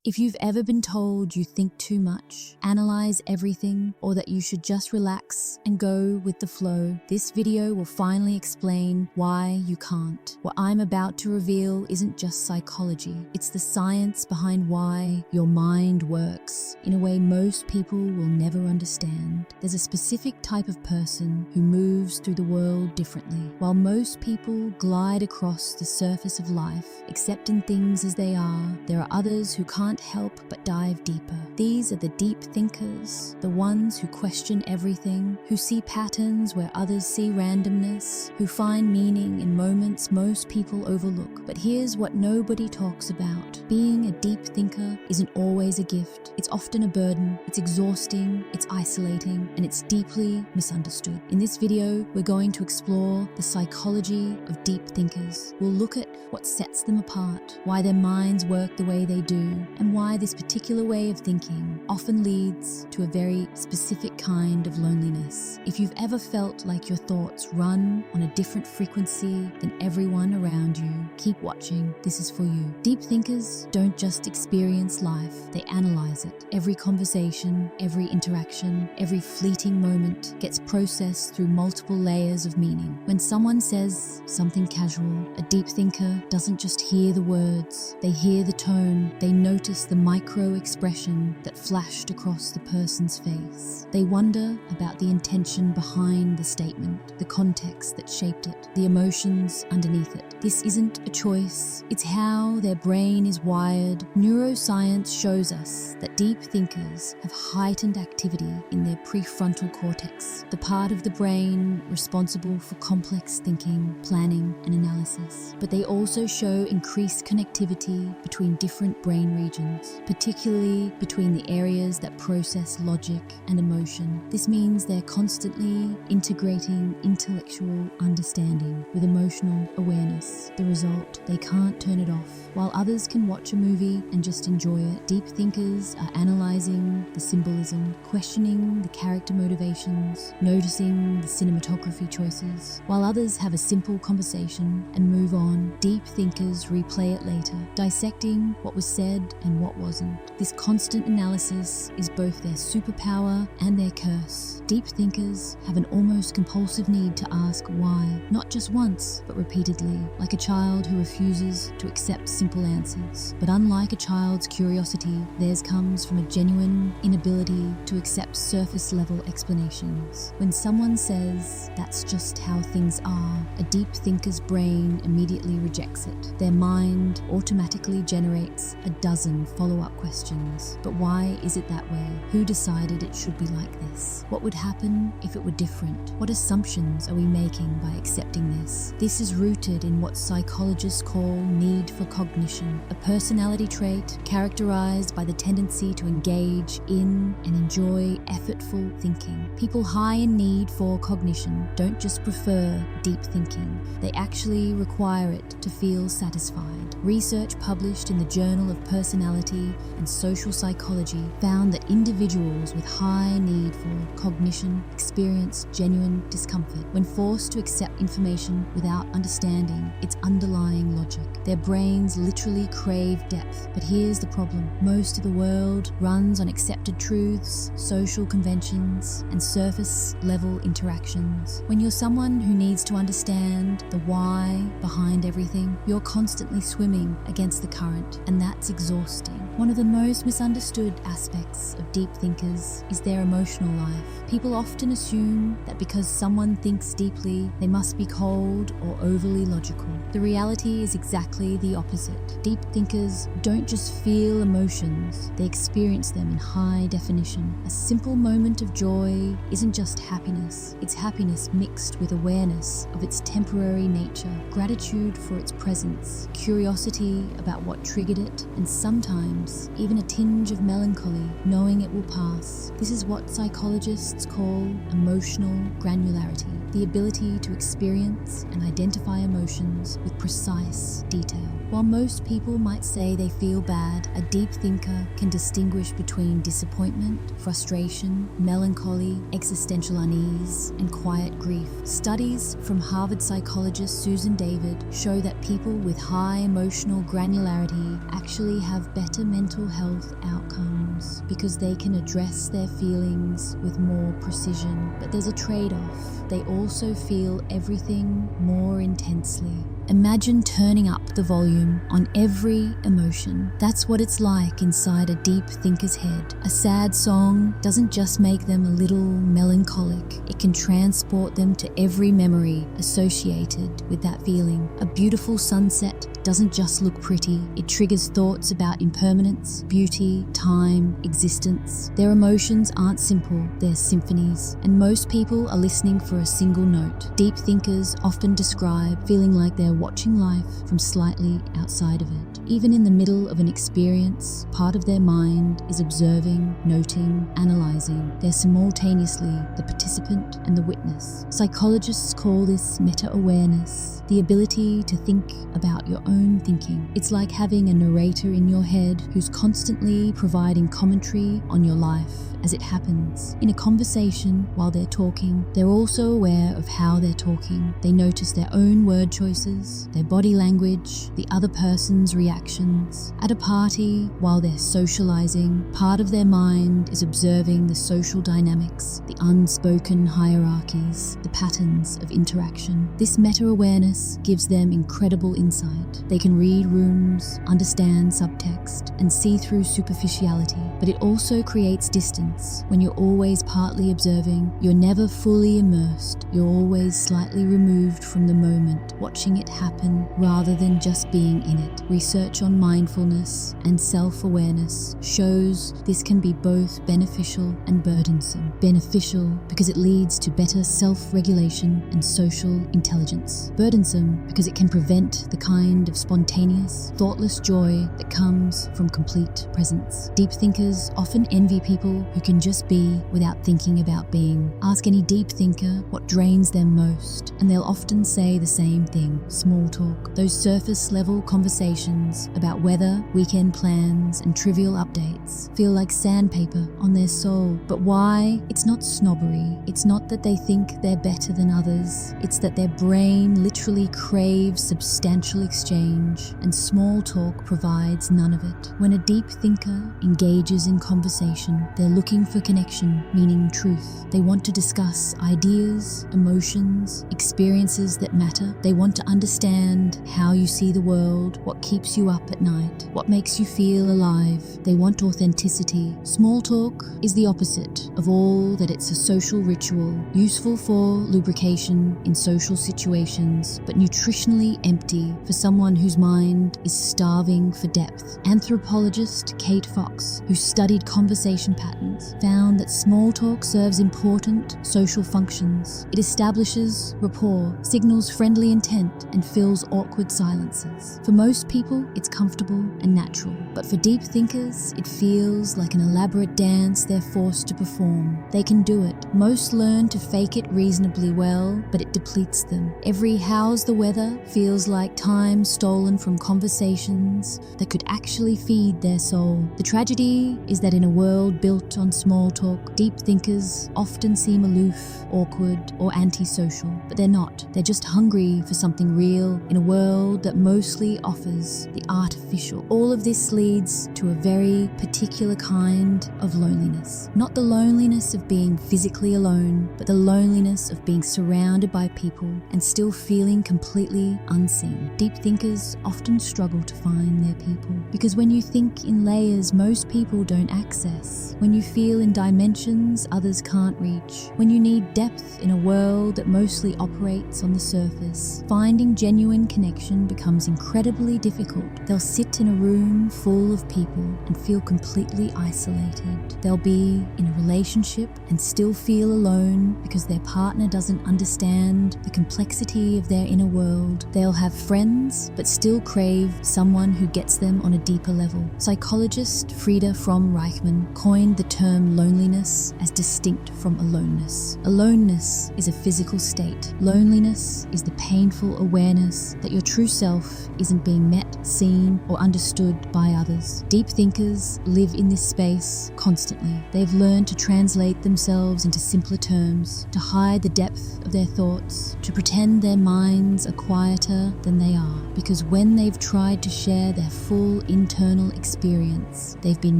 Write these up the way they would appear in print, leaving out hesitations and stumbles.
If you've ever been told you think too much, analyze everything, or that you should just relax and go with the flow, this video will finally explain why you can't. What I'm about to reveal isn't just psychology, it's the science behind why your mind works in a way most people will never understand. There's a specific type of person who moves through the world differently. While most people glide across the surface of life, accepting things as they are, there are others who can't help but dive deeper. These are the deep thinkers, the ones who question everything, who see patterns where others see randomness, who find meaning in moments most people overlook. But here's what nobody talks about. Being a deep thinker isn't always a gift. It's often a burden, it's exhausting, it's isolating, and it's deeply misunderstood. In this video, we're going to explore the psychology of deep thinkers. We'll look at what sets them apart, why their minds work the way they do, and why this particular way of thinking often leads to a very specific kind of loneliness. If you've ever felt like your thoughts run on a different frequency than everyone around you, keep watching. This is for you. Deep thinkers don't just experience life, they analyze it. Every conversation, every interaction, every fleeting moment gets processed through multiple layers of meaning. When someone says something casual, a deep thinker doesn't just hear the words, they hear the tone, they notice the micro expression that flashed across the person's face. They wonder about the intention behind the statement, the context that shaped it, the emotions underneath it. This isn't a choice, it's how their brain is wired. Neuroscience shows us that deep thinkers have heightened activity in their prefrontal cortex, the part of the brain responsible for complex thinking, planning, and analysis. But they also show increased connectivity between different brain regions, particularly between the areas that process logic and emotion. This means they're constantly integrating intellectual understanding with emotional awareness. The result, they can't turn it off. While others can watch a movie and just enjoy it, deep thinkers are analyzing the symbolism, questioning the character motivations, noticing the cinematography choices. While others have a simple conversation and move on, deep thinkers replay it later, dissecting what was said and what wasn't. This constant analysis is both their superpower and their curse. Deep thinkers have an almost compulsive need to ask why, not just once, but repeatedly, like a child who refuses to accept simple answers. But unlike a child's curiosity, theirs comes from a genuine inability to accept surface-level explanations. When someone says, "That's just how things are," a deep thinker's brain immediately rejects it. Their mind automatically generates a dozen follow-up questions. But why is it that way? Who decided it should be like this? What would happen if it were different? What assumptions are we making by accepting this? This is rooted in what psychologists call need for cognition, a personality trait characterized by the tendency to engage in and enjoy effortful thinking. People high in need for cognition don't just prefer deep thinking, they actually require it to feel satisfied. Research published in the Journal of Personality and Social Psychology found that individuals with high need for cognition experience genuine discomfort when forced to accept information without understanding its underlying logic. Their brains literally crave depth. But here's the problem. Most of the world runs on accepted truths, social conventions, and surface-level interactions. When you're someone who needs to understand the why behind everything, you're constantly swimming against the current, and that's exhausting. One of the most misunderstood aspects of deep thinkers is their emotional life. People often assume that because someone thinks deeply, they must be cold or overly logical. The reality is exactly the opposite. Deep thinkers don't just feel emotions, they experience them in high definition. A simple moment of joy isn't just happiness, it's happiness mixed with awareness of its temporary nature, gratitude for its presence, curiosity about what triggered it, and sometimes even a tinge of melancholy, knowing it will pass. This is what psychologists call emotional granularity, the ability to experience and identify emotions with precise detail. While most people might say they feel bad, a deep thinker can distinguish between disappointment, frustration, melancholy, existential unease, and quiet grief. Studies from Harvard psychologist Susan David show that people with high emotional granularity actually have better mental health outcomes because they can address their feelings with more precision. But there's a trade-off. They also feel everything more intensely. Imagine turning up the volume on every emotion. That's what it's like inside a deep thinker's head. A sad song doesn't just make them a little melancholic. It can transport them to every memory associated with that feeling. A beautiful sunset doesn't just look pretty. It triggers thoughts about impermanence, beauty, time, existence. Their emotions aren't simple, they're symphonies. And most people are listening for a single note. Deep thinkers often describe feeling like they're watching life from slightly outside of it. Even in the middle of an experience, part of their mind is observing, noting, analyzing. They're simultaneously the participant and the witness. Psychologists call this meta-awareness, the ability to think about your own thinking. It's like having a narrator in your head who's constantly providing commentary on your life as it happens. In a conversation, while they're talking, they're also aware of how they're talking. They notice their own word choices, their body language, the other person's reactions. At a party, while they're socializing, part of their mind is observing the social dynamics, the unspoken hierarchies, the patterns of interaction. This meta-awareness gives them incredible insight. They can read rooms, understand subtext, and see through superficiality, but it also creates distance. When you're always partly observing, you're never fully immersed. You're always slightly removed from the moment, watching it happen rather than just being in it. Research on mindfulness and self-awareness shows this can be both beneficial and burdensome. Beneficial because it leads to better self-regulation and social intelligence. Burdensome because it can prevent the kind of spontaneous, thoughtless joy that comes from complete presence. Deep thinkers often envy people who can just be without thinking about being. Ask any deep thinker what drains them most, and they'll often say the same thing: small talk. Those surface level conversations about weather, weekend plans, and trivial updates feel like sandpaper on their soul. But why? It's not snobbery. It's not that they think they're better than others. It's that their brain literally craves substantial exchange, and small talk provides none of it. When a deep thinker engages in conversation, they're looking for connection, meaning truth. They want to discuss ideas, emotions, experiences that matter. They want to understand how you see the world, what keeps you up at night, what makes you feel alive. They want authenticity. Small talk is the opposite of all that. It's a social ritual, useful for lubrication in social situations, but nutritionally empty for someone whose mind is starving for depth. Anthropologist Kate Fox, who studied conversation patterns, found that small talk serves important social functions. It establishes rapport, signals friendly intent, and fills awkward silences. For most people, it's comfortable and natural, but for deep thinkers, it feels like an elaborate dance they're forced to perform. They can do it. Most learn to fake it reasonably well, but it depletes them. Every "how's the weather" feels like time stolen from conversations that could actually feed their soul. The tragedy is that in a world built on small talk, deep thinkers often seem aloof, awkward, or antisocial, but they're not. They're just hungry for something real in a world that mostly offers the artificial. All of this leads to a very particular kind of loneliness. Not the loneliness of being physically alone, but the loneliness of being surrounded by people and still feeling completely unseen. Deep thinkers often struggle to find their people, because when you think in layers most people don't access, when you feel in dimensions others can't reach, when you need depth in a world that mostly operates on the surface, finding genuine connection becomes incredibly difficult. They'll sit in a room full of people and feel completely isolated. They'll be in a relationship and still feel alone because their partner doesn't understand the complexity of their inner world. They'll have friends but still crave someone who gets them on a deeper level. Psychologist Frida Maria from Reichman coined the term loneliness as distinct from aloneness. Aloneness is a physical state. Loneliness is the painful awareness that your true self isn't being met, seen, or understood by others. Deep thinkers live in this space constantly. They've learned to translate themselves into simpler terms, to hide the depth of their thoughts, to pretend their minds are quieter than they are, because when they've tried to share their full internal experience, they've been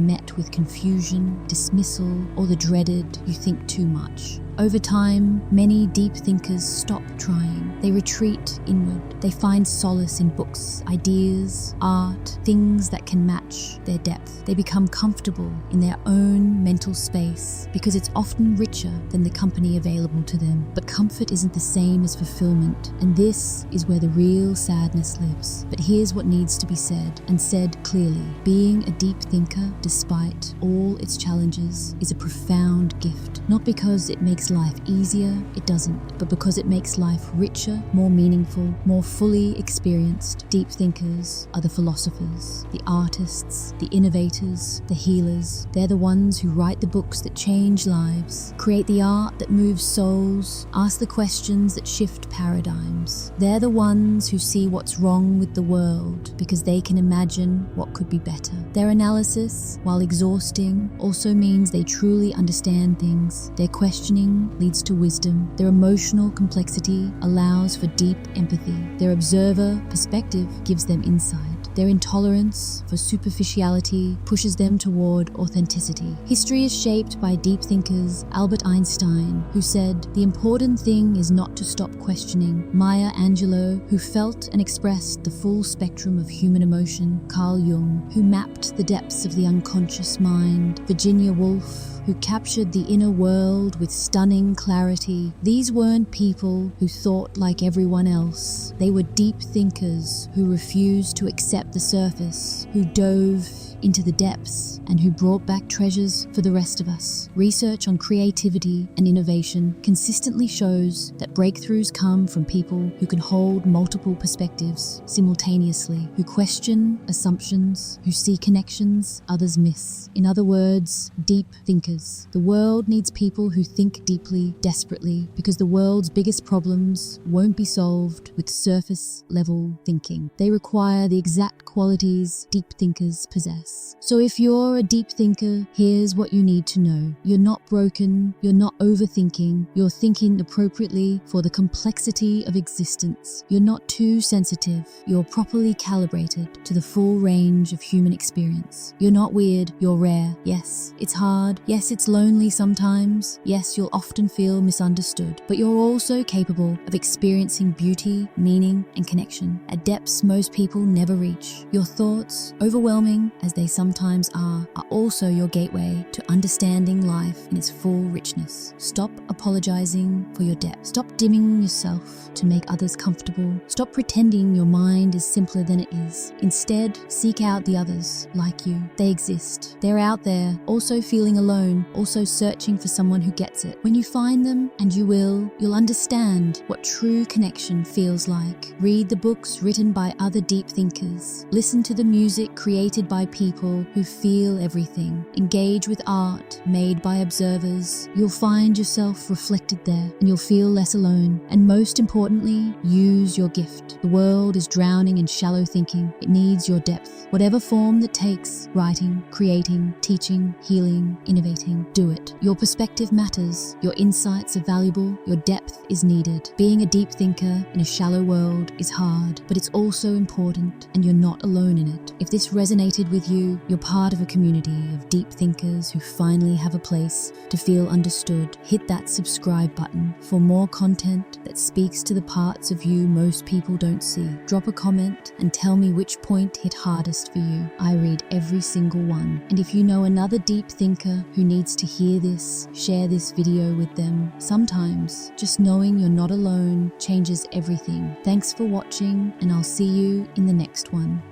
met with confusion, dismissal, or the dreaded "you think too much." Over time, many deep thinkers stop trying. They retreat inward. They find solace in books, ideas, art, things that can match their depth. They become comfortable in their own mental space because it's often richer than the company available to them. But comfort isn't the same as fulfillment, and this is where the real sadness lives. But here's what needs to be said, and said clearly. Being a deep thinker, despite all its challenges, is a profound gift. Not because it makes life easier, it doesn't, but because it makes life richer, more meaningful, more fully experienced. Deep thinkers are the philosophers, the artists, the innovators, the healers. They're the ones who write the books that change lives, create the art that moves souls, ask the questions that shift paradigms. They're the ones who see what's wrong with the world because they can imagine what could be better. Their analysis, while exhausting, also means they truly understand things. Their questioning leads to wisdom. Their emotional complexity allows for deep empathy. Their observer perspective gives them insight. Their intolerance for superficiality pushes them toward authenticity. History is shaped by deep thinkers. Albert Einstein, who said, "The important thing is not to stop questioning." Maya Angelou, who felt and expressed the full spectrum of human emotion. Carl Jung, who mapped the depths of the unconscious mind. Virginia Woolf, who captured the inner world with stunning clarity. These weren't people who thought like everyone else. They were deep thinkers who refused to accept the surface, who dove into the depths, and who brought back treasures for the rest of us. Research on creativity and innovation consistently shows that breakthroughs come from people who can hold multiple perspectives simultaneously, who question assumptions, who see connections others miss. In other words, deep thinkers. The world needs people who think deeply, desperately, because the world's biggest problems won't be solved with surface-level thinking. They require the exact qualities deep thinkers possess. So if you're a deep thinker, here's what you need to know. You're not broken, you're not overthinking, you're thinking appropriately for the complexity of existence. You're not too sensitive, you're properly calibrated to the full range of human experience. You're not weird, you're rare. Yes, it's hard. Yes, it's lonely sometimes. Yes, you'll often feel misunderstood. But you're also capable of experiencing beauty, meaning, and connection at depths most people never reach. Your thoughts, overwhelming as they sometimes are also your gateway to understanding life in its full richness. Stop apologizing for your depth. Stop dimming yourself to make others comfortable. Stop pretending your mind is simpler than it is. Instead, seek out the others like you. They exist. They're out there, also feeling alone, also searching for someone who gets it. When you find them, and you will, you'll understand what true connection feels like. Read the books written by other deep thinkers. Listen to the music created by people who feel everything. Engage with art made by observers. You'll find yourself reflected there, and you'll feel less alone. And most importantly, use your gift. The world is drowning in shallow thinking. It needs your depth. Whatever form that takes, writing, creating, teaching, healing, innovating, do it. Your perspective matters. Your insights are valuable. Your depth is needed. Being a deep thinker in a shallow world is hard, but it's also important, and you're not alone in it. If this resonated with you, you're part of a community of deep thinkers who finally have a place to feel understood. Hit that subscribe button for more content that speaks to the parts of you most people don't see. Drop a comment and tell me which point hit hardest for you. I read every single one. And if you know another deep thinker who needs to hear this, share this video with them. Sometimes just knowing you're not alone changes everything. Thanks for watching, and I'll see you in the next one.